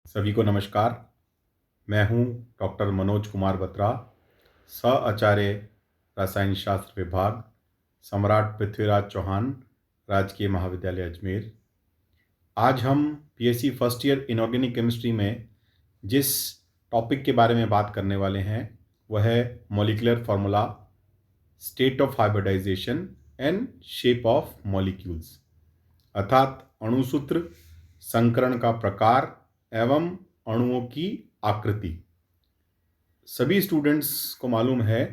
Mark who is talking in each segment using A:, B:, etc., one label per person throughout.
A: सभी को नमस्कार। मैं हूं डॉक्टर मनोज कुमार बत्रा, सह आचार्य रसायन शास्त्र विभाग, सम्राट पृथ्वीराज चौहान राजकीय महाविद्यालय अजमेर। आज हम PSC first year inorganic chemistry में जिस टॉपिक के बारे में बात करने वाले हैं वह है molecular formula, state of hybridization and shape of molecules, अर्थात अणुसूत्र, संकरण का प्रकार एवं अणुओं की आकृति। सभी स्टूडेंट्स को मालूम है,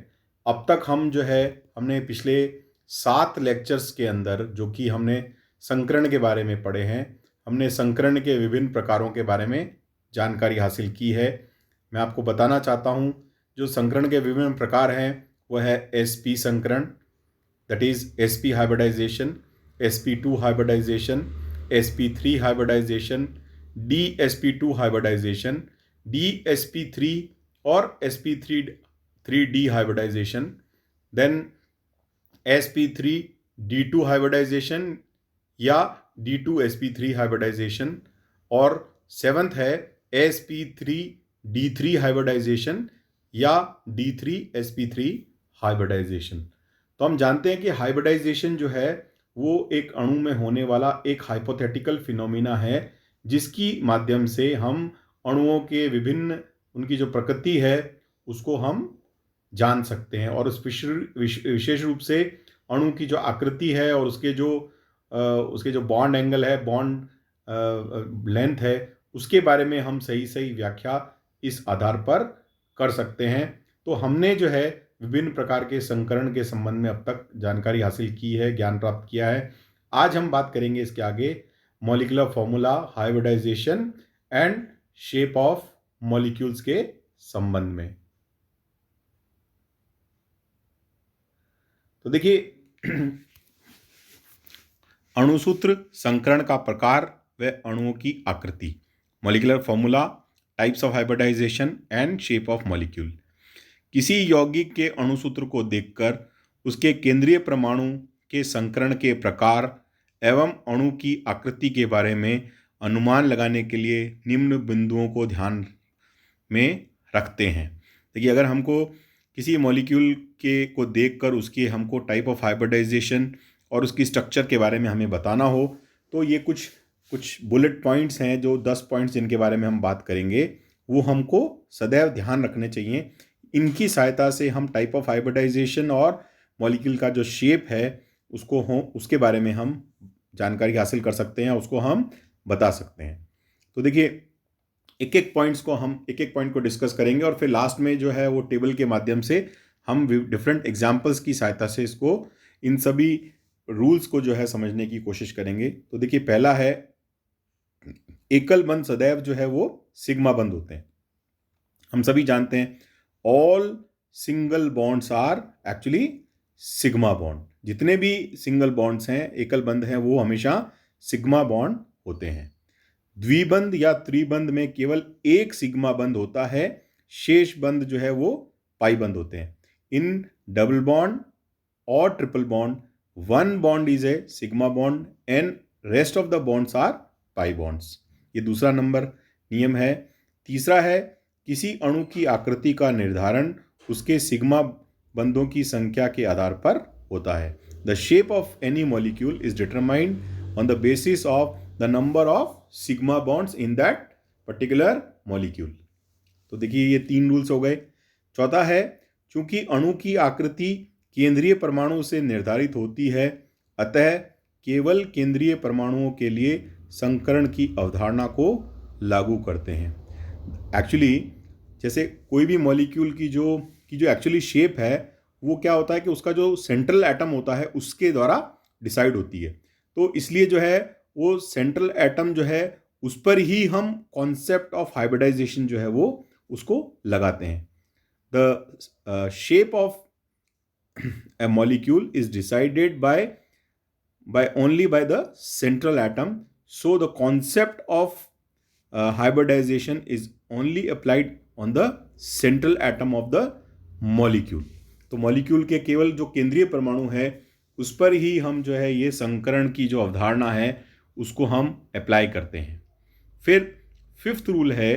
A: अब तक हमने पिछले 7 लेक्चर्स के अंदर जो कि हमने संकरण के बारे में पढ़े हैं, हमने संकरण के विभिन्न प्रकारों के बारे में जानकारी हासिल की है। मैं आपको बताना चाहता हूं, जो संकरण के विभिन्न प्रकार हैं वह है sp संकरण, that is sp hybridization, sp2 hybridization, sp3 hybridization, dsp2 hybridization, dsp3 और sp3d hybridisation, then sp3d2 hybridisation या d2sp3 हाइब्रिडाइजेशन, और सेवंथ है sp3d3 हाइब्रिडाइजेशन या d3sp3 हाइब्रिडाइजेशन। तो हम जानते हैं कि हाइब्रिडाइजेशन जो है वो एक अणु में होने वाला एक हाइपोथेटिकल फिनोमिना है, जिसकी माध्यम से हम अणुओं के विभिन्न उनकी जो प्रकृति है उसको हम जान सकते हैं, और उस विशेष रूप से अणु की जो आकृति है और उसके जो बॉन्ड एंगल है, बॉन्ड लेंथ है, उसके बारे में हम सही व्याख्या इस आधार पर कर सकते हैं। तो हमने जो है विभिन्न प्रकार के संकरण के संबंध में अब तक जानकारी हासिल की है, ज्ञान प्राप्त किया है। आज हम बात करेंगे इसके आगे molecular formula, hybridization and shape of molecules के संबंध में। तो देखिए, अणुसूत्र, संकरण का प्रकार व अणुओं की आकृति, molecular formula, types of hybridization and shape of molecule. किसी यौगिक के अणुसूत्र को देखकर उसके केंद्रीय परमाणु के संकरण के प्रकार एवं अणु की आकृति के बारे में अनुमान लगाने के लिए निम्न बिंदुओं को ध्यान में रखते हैं। देखिए, अगर हमको किसी मॉलिक्यूल को देखकर उसके हमको टाइप ऑफ हाइब्रिडाइजेशन और उसकी स्ट्रक्चर के बारे में हमें बताना हो, तो ये कुछ बुलेट पॉइंट्स हैं, जो 10 पॉइंट्स जिनके बारे में हम बात करेंगे, वो हमको सदैव ध्यान रखने चाहिए। इनकी सहायता से हम टाइप ऑफ हाइब्रिडाइजेशन और मॉलिक्यूल का जो शेप है उसके बारे में हम जानकारी हासिल कर सकते हैं, उसको हम बता सकते हैं। तो देखिए, एक एक पॉइंट को डिस्कस करेंगे और फिर लास्ट में जो है वो टेबल के माध्यम से हम डिफरेंट एग्जाम्पल्स की सहायता से इन सभी रूल्स को जो है समझने की कोशिश करेंगे। तो देखिए, पहला है, एकल बंध सदैव जो है वो सिग्मा बंध होते हैं। हम सभी जानते हैं all single bonds are actually sigma bond. जितने भी सिंगल बॉन्ड्स हैं, एकल बंध हैं, वो हमेशा सिग्मा बॉन्ड होते हैं। द्विबंध या त्रिबंध में केवल एक सिग्मा बंध होता है, शेष बंध जो है वो पाई बंध होते हैं। इन डबल बॉन्ड और triple bond, one bond is a sigma bond and rest of the bonds are pi bonds. ये दूसरा नंबर नियम है। तीसरा है, किसी अणु की आकृति का निर्धारण उसके सिग्मा बंधों की संख्या के आधार पर होता है। The shape of any molecule is determined on the basis of the number of sigma bonds in that particular molecule. तो देखिए, ये 3 रूल्स हो गए। चौथा है, चूंकि अणु की आकृति केंद्रीय परमाणु से निर्धारित होती है, अतः केवल केंद्रीय परमाणुओं के लिए संकरण की अवधारणा को लागू करते हैं। एक्चुअली जैसे कोई भी मॉलिक्यूल की जो एक्चुअली शेप है, वो क्या होता है कि उसका जो सेंट्रल एटम होता है उसके द्वारा डिसाइड होती है। तो इसलिए जो है वो सेंट्रल एटम जो है उस पर ही हम कॉन्सेप्ट ऑफ हाइब्रिडाइजेशन जो है वो उसको लगाते हैं। The shape of a molecule is decided only by the central atom, so the concept of hybridization is only applied on the central atom of the molecule. तो मॉलिक्यूल के केवल जो केंद्रीय परमाणु है उस पर ही हम जो है ये संकरण की जो अवधारणा है उसको हम अप्लाई करते हैं। फिर फिफ्थ रूल है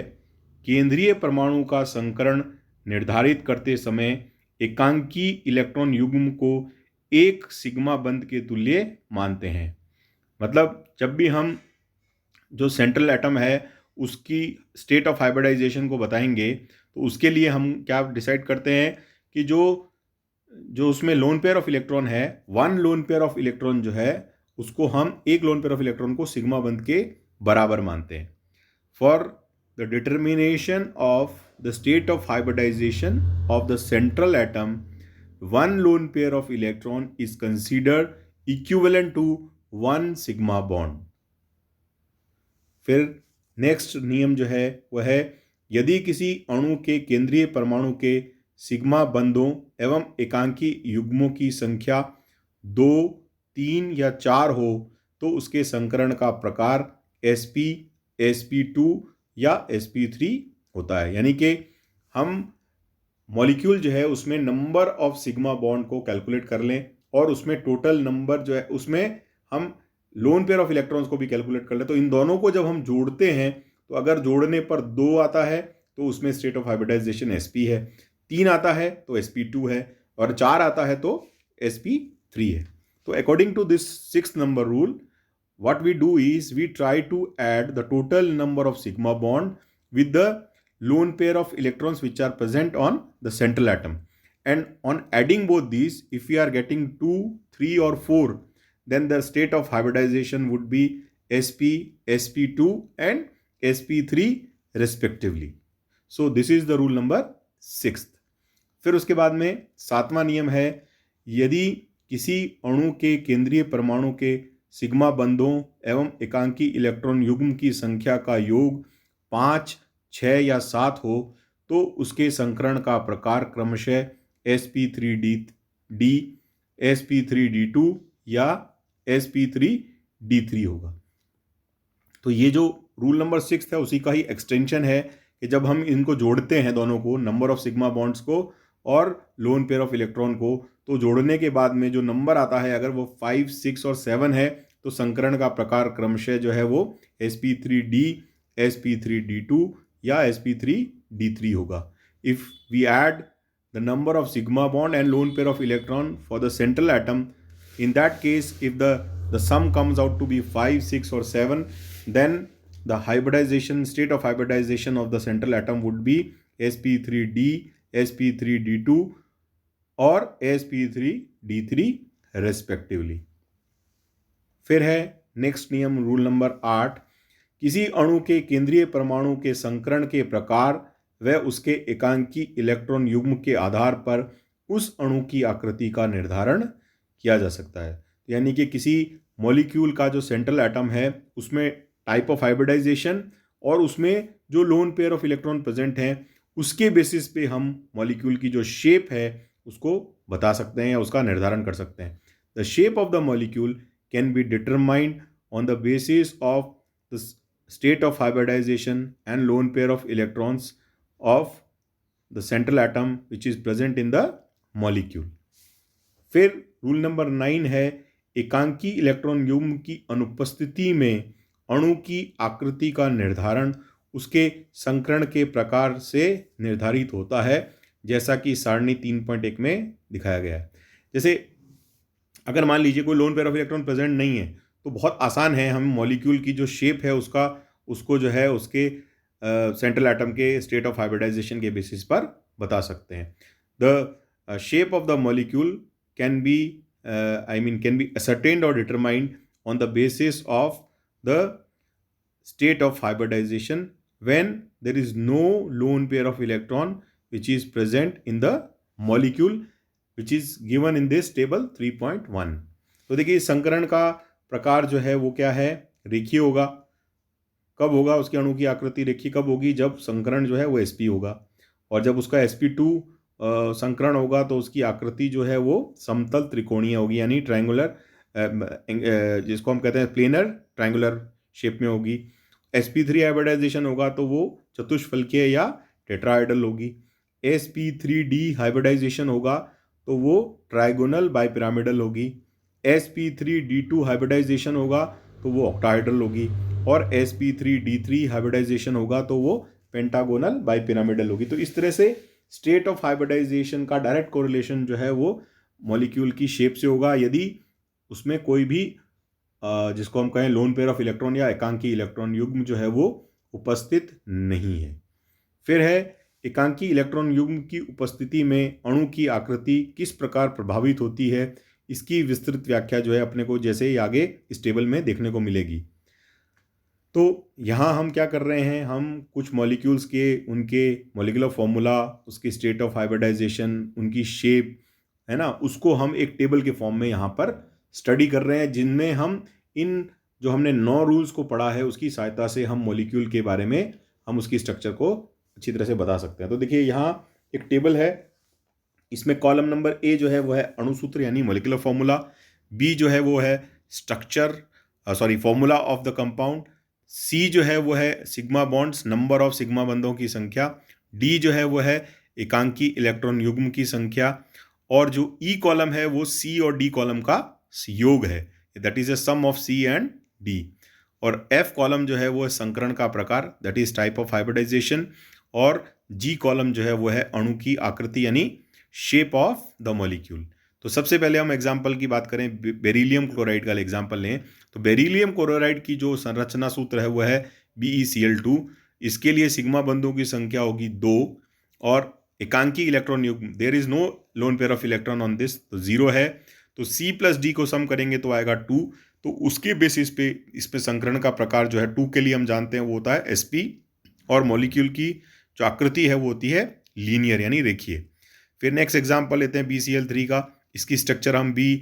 A: केंद्रीय परमाणु का संकरण निर्धारित करते समय एकांकी इलेक्ट्रॉन युग्म को एक सिग्मा बंध के तुल्य मानते हैं। मतलब जब भी हम जो सेंट्रल एटम है उसकी स्टेट ऑफ हाइब्रिडाइजेशन को बताएंगे तो उसके लिए हम क्या डिसाइड करते हैं कि जो जो उसमें लोन पेयर ऑफ इलेक्ट्रॉन है, one lone pair of electron जो है उसको हम एक लोन पेयर ऑफ इलेक्ट्रॉन को सिग्मा बंध के बराबर मानते हैं। For the determination of the state of hybridization of the central atom, one lone pair of electron is considered equivalent to one sigma bond. फिर नेक्स्ट नियम जो है वह है यदि किसी अणु के केंद्रीय परमाणु के सिग्मा बंधों एवं एकांकी युग्मों की संख्या 2, 3 या 4 हो तो उसके संकरण का प्रकार sp, sp2 या sp3 होता है। यानी कि हम मॉलिक्यूल जो है उसमें नंबर ऑफ सिग्मा बॉन्ड को कैलकुलेट कर लें और उसमें टोटल नंबर जो है उसमें हम लोन पेयर ऑफ इलेक्ट्रॉन्स को भी कैलकुलेट कर लें। तो इन दोनों को जब हम जोड़ते हैं तो अगर जोड़ने पर 2 आता है तो उसमें स्टेट ऑफ हाइब्रिडाइजेशन sp है, 3 आता है तो sp2 है और 4 आता है तो sp3 है। तो according to this 6th number rule, what we do is we try to add the total number of sigma bond with the lone pair of electrons which are present on the central atom, and on adding both these, if we are getting 2, 3 or 4, then the state of hybridization would be sp, sp2 and sp3 respectively. So this is the rule number 6th. फिर उसके बाद में 7वां नियम है यदि किसी अणु के केंद्रीय परमाणु के सिग्मा बंधों एवं एकांकी इलेक्ट्रॉन युग्म की संख्या का योग 5, 6 या 7 हो तो उसके संकरण का प्रकार क्रमशः sp3d, sp3d2 या sp3d3 होगा। तो ये जो रूल नंबर 6 है उसी का ही एक्सटेंशन है कि जब हम इनको जोड़ते हैं दोनों को, नंबर ऑफ सिग्मा बॉन्ड्स को और लोन पेयर ऑफ इलेक्ट्रॉन को, तो जोड़ने के बाद में जो नंबर आता है अगर वो 5, 6 और 7 है तो संकरण का प्रकार क्रमशः जो है वो sp3d, sp3d2 या sp3d3 होगा। If we add the number of sigma bond and lone pair of electron for the central atom, in that case if the sum comes out to be 5, 6 or 7, then the hybridization state of hybridization of the central atom would be sp3d, sp3d2 और sp3d3 respectively। फिर है next नियम rule number 8, किसी अणु के केंद्रीय परमाणु के संकरण के प्रकार व उसके एकांकी इलेक्ट्रॉन युग्म के आधार पर उस अणु की आकृति का निर्धारण किया जा सकता है। यानी कि किसी मॉलिक्यूल का जो सेंट्रल एटम है उसमें टाइप ऑफ हाइब्रिडाइजेशन और उसमें जो loan pair of electron present हैं उसके बेसिस पे हम मॉलिक्यूल की जो शेप है उसको बता सकते हैं या उसका निर्धारण कर सकते हैं। The shape of the molecule can be determined on the basis of the state of hybridization and lone pair of electrons of the central atom which is present in the molecule. फिर rule number 9 है एकांकी electron युग्म की अनुपस्थिति में अणु की आकृति का निर्धारण उसके संकरण के प्रकार से निर्धारित होता है, जैसा कि सारणी 3.1 में दिखाया गया है। जैसे अगर मान लीजिए कोई loan pair of electron present नहीं है तो बहुत आसान है, हम मॉलिक्यूल की जो शेप है उसको जो है उसके सेंट्रल एटम के स्टेट ऑफ हाइब्रिडाइजेशन के बेसिस पर बता सकते हैं। The shape of the molecule can be ascertained or determined on the basis of the state of hybridization when there is no lone pair of electron which is present in the molecule which is given in this table 3.1। तो देखिए संकरण का प्रकार जो है वो क्या है, रेखीय होगा। कब होगा उसके अणु की आकृति रेखीय कब होगी, जब संकरण जो है वो sp होगा, और जब उसका sp2 संकरण होगा तो उसकी आकृति जो है वो समतल त्रिकोणीय होगी, यानी ट्रायंगुलर, जिसको हम कहते हैं प्लेनर ट्रायंगुलर शेप में होगी। sp3 हाइब्रिडाइजेशन होगा तो वो चतुष्फलकीय या टेट्राहेड्रल होगी। sp3d हाइब्रिडाइजेशन होगा तो वो ट्राइगोनल बाइपिरामिडल होगी। sp3d2 हाइब्रिडाइजेशन होगा तो वो ऑक्टाहेड्रल होगी। और sp3d3 हाइब्रिडाइजेशन होगा तो वो पेंटागोनल बाइपिरामिडल होगी। तो इस तरह से स्टेट ऑफ हाइब्रिडाइजेशन का डायरेक्ट कोरिलेशन जो है वो मॉलिक्यूल की शेप से होगा, यदि उसमें कोई भी जिसको हम कहें लोन पेयर ऑफ इलेक्ट्रॉन या एकांकी इलेक्ट्रॉन युग्म जो है वो उपस्थित नहीं है। फिर है एकांकी इलेक्ट्रॉन युग्म की उपस्थिति में अणु की आकृति किस प्रकार प्रभावित होती है, इसकी विस्तृत व्याख्या जो है अपने को जैसे ही आगे इस टेबल में देखने को मिलेगी। तो यहाँ हम क्या कर रहे हैं, हम कुछ मॉलिक्यूल्स के उनके मॉलिक्यूलर फॉर्मूला, उसकी स्टेट ऑफ हाइब्रिडाइजेशन, उनकी शेप है ना, उसको हम एक टेबल के फॉर्म में यहाँ पर स्टडी कर रहे हैं, जिनमें हम इन जो हमने 9 रूल्स को पढ़ा है उसकी सहायता से हम मॉलिक्यूल के बारे में हम उसकी स्ट्रक्चर को अच्छी तरह से बता सकते हैं। तो देखिए यहाँ एक टेबल है, इसमें कॉलम नंबर ए जो है वो है अणुसूत्र यानी मॉलिक्यूलर फॉर्मूला, बी जो है वो है structure formula of the compound, C जो है वो है sigma bonds, number of sigma बंधों की संख्या, डी जो है वो है एकांकी इलेक्ट्रॉन युग्म की संख्या, और जो ई कॉलम है वो सी और डी कॉलम का योग है, that is a sum of C and D, और एफ कॉलम जो है वो है संकरण का प्रकार, that is type of hybridization, और जी कॉलम जो है वो है अणु की आकृति यानी शेप ऑफ द मॉलिक्यूल। तो सबसे पहले हम एग्जाम्पल की बात करें, बेरिलियम क्लोराइड का एग्जाम्पल लें तो बेरिलियम क्लोराइड की जो संरचना सूत्र है वो है BeCl2। इसके लिए सिग्मा बंधों की संख्या होगी 2 और एकांकी इलेक्ट्रॉन युग्म there is no lone pair of electron on this, तो 0 है। तो C+D को सम करेंगे तो आएगा 2, तो उसके बेसिस पे इस पे संकरण का प्रकार जो है 2 के लिए हम जानते हैं वो होता है sp, और मॉलिक्यूल की जो आकृति है वो होती है लीनियर यानी रेखीय। फिर नेक्स्ट एग्जाम्पल लेते हैं BCl3 का, इसकी स्ट्रक्चर हम भी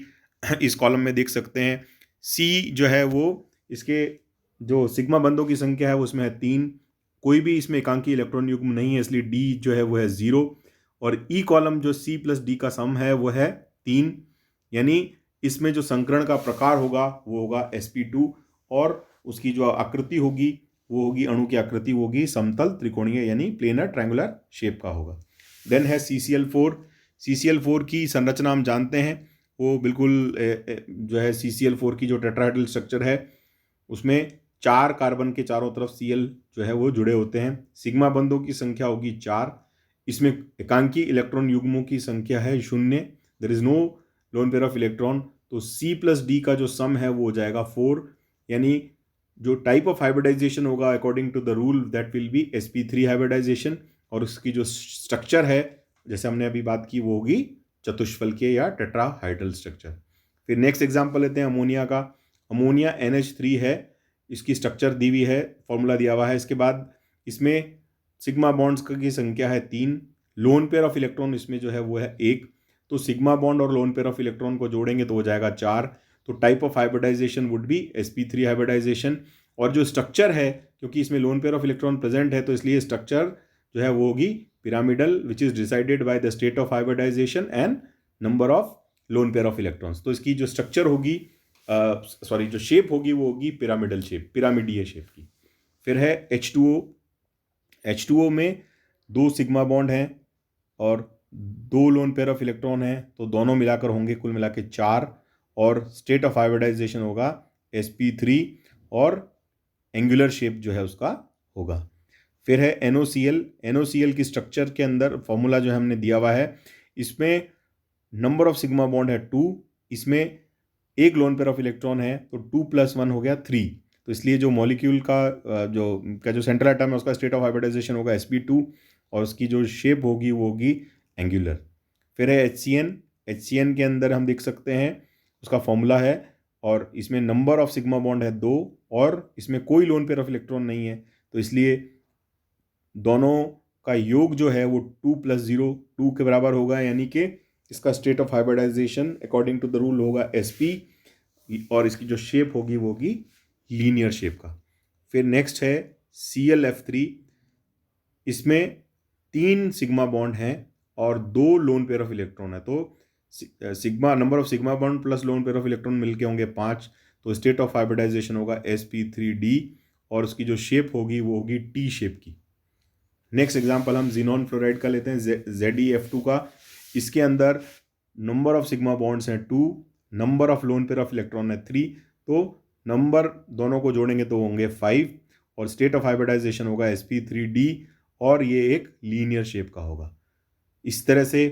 A: इस कॉलम में देख सकते हैं। C जो है वो इसके जो सिग्मा बंधों की संख्या है वो उसमें है 3, कोई भी इसमें एकांकी इलेक्ट्रॉन युग्म नहीं है, इसलिए D जो है वो है 0, और E कॉलम जो C+D का सम है वो है 3, यानी इसमें जो संकरण का प्रकार होगा वो होगा sp2, और उसकी जो आकृति होगी वो होगी अणु की आकृति होगी समतल त्रिकोणीय यानी प्लेनर ट्रायंगुलर शेप का होगा। देन है CCl4। CCl4 की संरचना हम जानते हैं, वो बिल्कुल जो है CCl4 की जो टेट्राहेड्रल स्ट्रक्चर है उसमें 4 कार्बन के चारों तरफ Cl जो है वो जुड़े होते हैं, सिग्मा बंधों की संख्या होगी 4, इसमें एकांकी इलेक्ट्रॉन युग्मों की संख्या है 0, there is no lone pair of electron, तो C+D का जो सम है वो हो जाएगा 4, यानी जो टाइप ऑफ हाइब्रिडाइजेशन होगा according to the rule that will be sp3 hybridization, और उसकी जो स्ट्रक्चर है जैसे हमने अभी बात की वो होगी चतुष्फलकीय या टेट्राहाइड्रल स्ट्रक्चर। फिर नेक्स्ट एग्जांपल लेते हैं अमोनिया का, अमोनिया NH3 है, इसकी स्ट्रक्चर दी हुई है, फॉर्मूला दिया हुआ है। इसके बाद इसमें सिग्मा बॉन्ड्स की संख्या है 3, लोन पेयर ऑफ इलेक्ट्रॉन इसमें जो है वो है 1, तो सिग्मा बॉन्ड और लोन पेयर ऑफ इलेक्ट्रॉन को जोड़ेंगे तो हो जाएगा 4, तो type of hybridization would be sp3 hybridization, और जो स्ट्रक्चर है क्योंकि इसमें lone pair of electron present है तो इसलिए स्ट्रक्चर जो है वो होगी pyramidal which is decided by the state of hybridization and number of lone pair of electrons. तो इसकी जो स्ट्रक्चर होगी जो शेप होगी वो होगी पिरामिडल शेप, पिरामिडीय शेप की। फिर है H2O। H2O में 2 सिग्मा बॉन्ड हैं और 2 लोन पेयर ऑफ इलेक्ट्रॉन हैं, तो दोनों मिलाकर होंगे कुल मिला के 4, और स्टेट ऑफ हाइब्रिडाइजेशन होगा sp3 और एंगुलर शेप जो है उसका होगा। फिर है NOCl। NOCl की स्ट्रक्चर के अंदर फॉर्मूला जो हमने दिया हुआ है, इसमें नंबर ऑफ सिग्मा बॉन्ड है 2, इसमें एक लोन पेयर ऑफ इलेक्ट्रॉन है तो 2 + 1 हो गया 3, तो इसलिए जो मॉलिक्यूल का जो सेंट्रल एटम है उसका स्टेट ऑफ हाइब्रिडाइजेशन होगा sp2, और उसकी जो शेप होगी वो होगी एंगुलर। फिर है HCN। HCN के अंदर हम देख सकते हैं उसका फॉर्मूला है, और इसमें नंबर ऑफ सिग्मा बॉन्ड है 2, और इसमें कोई लोन पेयर ऑफ इलेक्ट्रॉन नहीं है, तो इसलिए दोनों का योग जो है वो 2 + 0 2 के बराबर होगा, यानी कि इसका state of hybridization according to the rule होगा sp, और इसकी जो शेप होगी वो होगी लीनियर शेप का। फिर नेक्स्ट है ClF3। इसमें 3 सिग्मा बॉन्ड हैं और 2 लोन पेयर ऑफ इलेक्ट्रॉन है, तो sigma number of sigma bond plus lone pair of electron मिलके होंगे 5, तो स्टेट ऑफ हाइब्रिडाइजेशन होगा sp3d, और उसकी जो शेप होगी वो होगी T शेप की। नेक्स्ट एग्जांपल हम जिनॉन फ्लोराइड का लेते हैं, ZeF2 का। इसके अंदर नंबर ऑफ सिग्मा बॉन्ड्स हैं 2, number of lone pair of electron है 3, तो नंबर दोनों को जोड़ेंगे तो होंगे 5 और स्टेट ऑफ हाइब्रिडाइजेशन होगा sp3d और ये एक लीनियर शेप का होगा। इस तरह से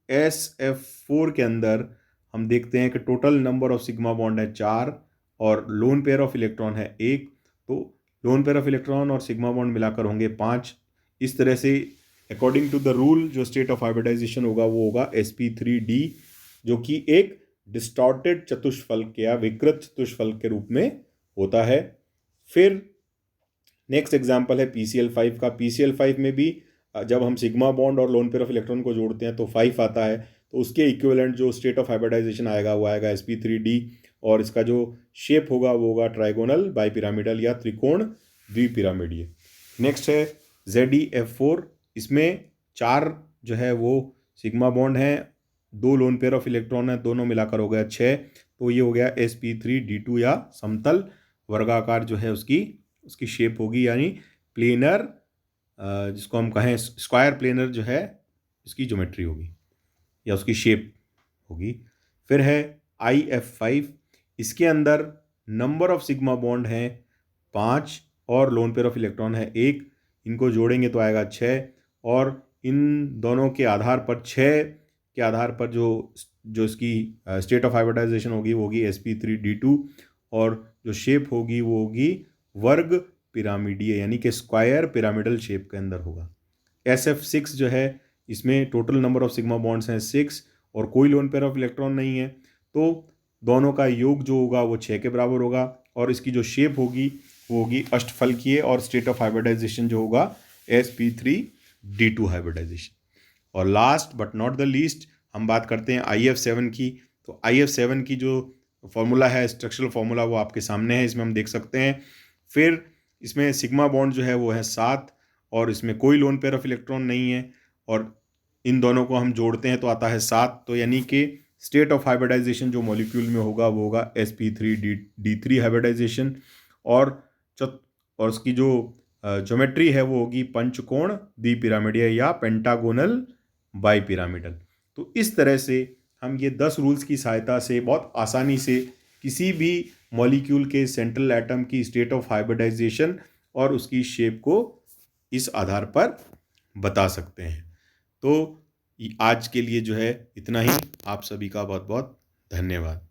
A: SF4 के अंदर हम देखते हैं कि total number of sigma bond है 4 और लोन पेयर ऑफ इलेक्ट्रॉन है 1, तो लोन पेयर ऑफ इलेक्ट्रॉन और सिग्मा बॉन्ड मिलाकर होंगे 5। इस तरह से अकॉर्डिंग टू द रूल जो स्टेट ऑफ हाइब्रिडाइजेशन होगा वो होगा sp3d, जो कि एक डिस्टॉर्टेड चतुष्फलक या विकृत चतुष्फलक के रूप में होता है। फिर नेक्स्ट एग्जाम्पल है PCl5 का। PCl5 में भी जब हम सिग्मा बॉन्ड और लोन पेयर ऑफ इलेक्ट्रॉन को जोड़ते हैं तो 5 आता है, तो उसके इक्विवेलेंट जो स्टेट ऑफ हाइब्रिडाइजेशन आएगा वो आएगा sp3d और इसका जो शेप होगा वो होगा ट्राइगोनल, बाईपिरामिडल या त्रिकोण द्विपिरामिडीय। नेक्स्ट है ZeF4। इसमें 4 जो है वो सिग्मा बॉन्ड हैं, 2 लोन पेयर ऑफ इलेक्ट्रॉन है, दोनों मिलाकर हो गया 6, तो ये हो गया sp3d2 या समतल वर्गाकार जो है उसकी शेप होगी, यानी प्लेनर, जिसको हम कहें स्क्वायर प्लेनर जो है इसकी ज्योमेट्री होगी या उसकी शेप होगी। फिर है IF5। इसके अंदर नंबर ऑफ सिग्मा बॉन्ड हैं 5 और लोन पेयर ऑफ इलेक्ट्रॉन है 1, इनको जोड़ेंगे तो आएगा 6 और इन दोनों के आधार पर 6 के आधार पर जो इसकी स्टेट ऑफ हाइब्रिडाइजेशन होगी वो होगी sp3d2 और जो शेप होगी वो होगी वर्ग पिरामिडीय यानी कि स्क्वायर पिरामिडल शेप के अंदर होगा। SF6 जो है इसमें total number of sigma bonds हैं 6 और कोई लोन पेयर ऑफ इलेक्ट्रॉन नहीं है, तो दोनों का योग जो होगा वो 6 के बराबर होगा और इसकी जो शेप होगी वो होगी अष्टफलकीय और स्टेट ऑफ हाइब्रिडाइजेशन जो होगा sp3d2 हाइब्रिडाइजेशन। और last but not the least हम बात करते हैं IF7 की। तो IF7 की जो फॉर्मूला है, स्ट्रक्चरल फॉर्मूला, वो आपके सामने है, इसमें हम देख सकते हैं। फिर इसमें सिग्मा बॉन्ड जो है वो है 7 और इसमें कोई लोन पेयर ऑफ इलेक्ट्रॉन नहीं है और इन दोनों को हम जोड़ते हैं तो आता है 7, तो यानी कि स्टेट ऑफ हाइब्रिडाइजेशन जो मॉलिक्यूल में होगा वो होगा sp3d3 हाइब्रिडाइजेशन और उसकी जो ज्योमेट्री है वो होगी पंचकोण द्विपिरामिडीय या पेंटागोनल बाईपिरामिडल। तो इस तरह से हम ये 10 रूल्स की सहायता से बहुत आसानी से किसी भी मॉलिक्यूल के सेंट्रल एटम की स्टेट ऑफ हाइब्रिडाइजेशन और उसकी शेप को इस आधार पर बता सकते हैं। तो आज के लिए जो है इतना ही। आप सभी का बहुत बहुत धन्यवाद।